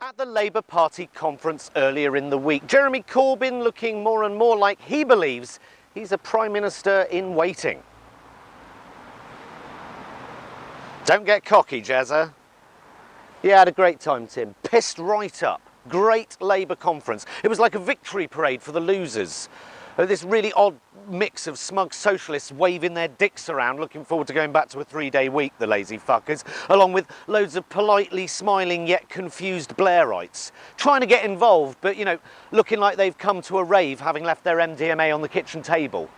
At the Labour Party conference earlier in the week, Jeremy Corbyn looking more and more like he believes he's a Prime Minister in waiting. Don't get cocky, Jezza. Yeah, had a great time, Tim. Pissed right up. Great Labour conference. It was like a victory parade for the losers. This really odd mix of smug socialists waving their dicks around, looking forward to going back to a 3-day week, the lazy fuckers, along with loads of politely smiling yet confused Blairites, trying to get involved, but, you know, looking like they've come to a rave having left their MDMA on the kitchen table.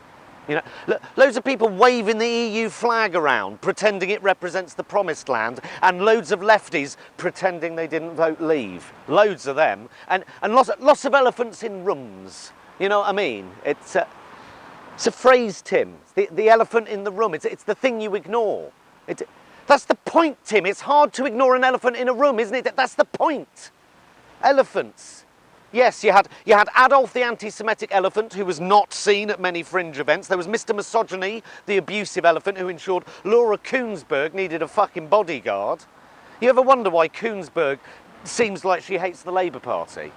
You know, loads of people waving the EU flag around, pretending it represents the promised land, and loads of lefties pretending they didn't vote leave. Loads of them, and lots of elephants in rooms. You know what I mean? It's a phrase, Tim. The elephant in the room. It's the thing you ignore. That's the point, Tim. It's hard to ignore an elephant in a room, isn't it? That's the point. Elephants. Yes, you had Adolf the anti-Semitic elephant, who was not seen at many fringe events. There was Mr. Misogyny, the abusive elephant, who ensured Laura Kuenssberg needed a fucking bodyguard. You ever wonder why Kuenssberg seems like she hates the Labour Party?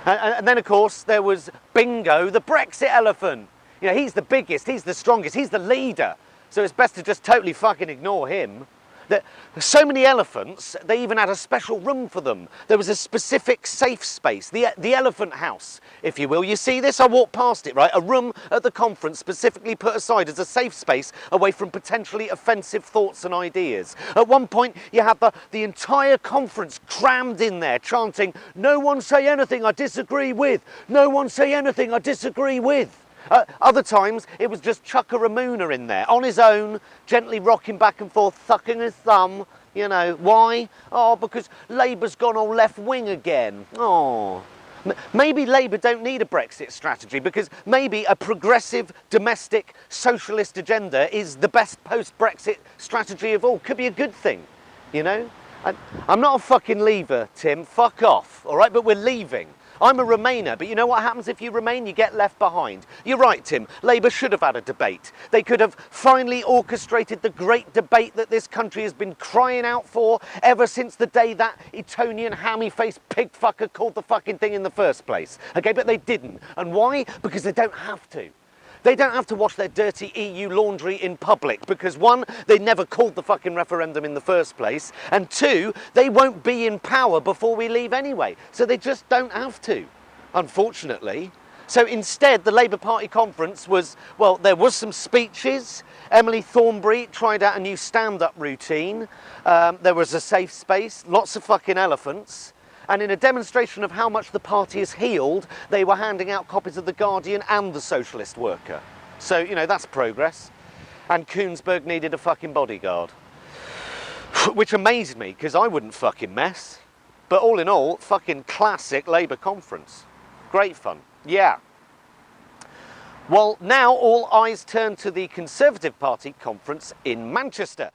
And then, of course, there was Bingo, the Brexit elephant. You know, he's the biggest, he's the strongest, he's the leader. So it's best to just totally fucking ignore him. There's so many elephants, they even had a special room for them. There was a specific safe space, the elephant house, if you will. You see this? I walked past it, right? A room at the conference specifically put aside as a safe space away from potentially offensive thoughts and ideas. At one point, you had the entire conference crammed in there, chanting, "No one say anything I disagree with. No one say anything I disagree with." Other times, it was just Chuka Ramuna in there, on his own, gently rocking back and forth, sucking his thumb. You know, why? Oh, because Labour's gone all left-wing again. Oh. Maybe Labour don't need a Brexit strategy, because maybe a progressive, domestic, socialist agenda is the best post-Brexit strategy of all. Could be a good thing, you know? I'm not a fucking leaver, Tim. Fuck off, all right? But we're leaving. I'm a Remainer, but you know what happens if you remain? You get left behind. You're right, Tim. Labour should have had a debate. They could have finally orchestrated the great debate that this country has been crying out for ever since the day that Etonian hammy-faced pig fucker called the fucking thing in the first place. Okay, but they didn't. And why? Because they don't have to. They don't have to wash their dirty EU laundry in public because, one, they never called the fucking referendum in the first place, and two, they won't be in power before we leave anyway. So they just don't have to, unfortunately. So instead, the Labour Party conference was, well, there was some speeches. Emily Thornberry tried out a new stand-up routine. There was a safe space, lots of fucking elephants. And in a demonstration of how much the party has healed, they were handing out copies of The Guardian and The Socialist Worker. So, you know, that's progress. And Kuenssberg needed a fucking bodyguard. Which amazed me, because I wouldn't fucking mess. But all in all, fucking classic Labour conference. Great fun. Yeah. Well, now all eyes turn to the Conservative Party conference in Manchester.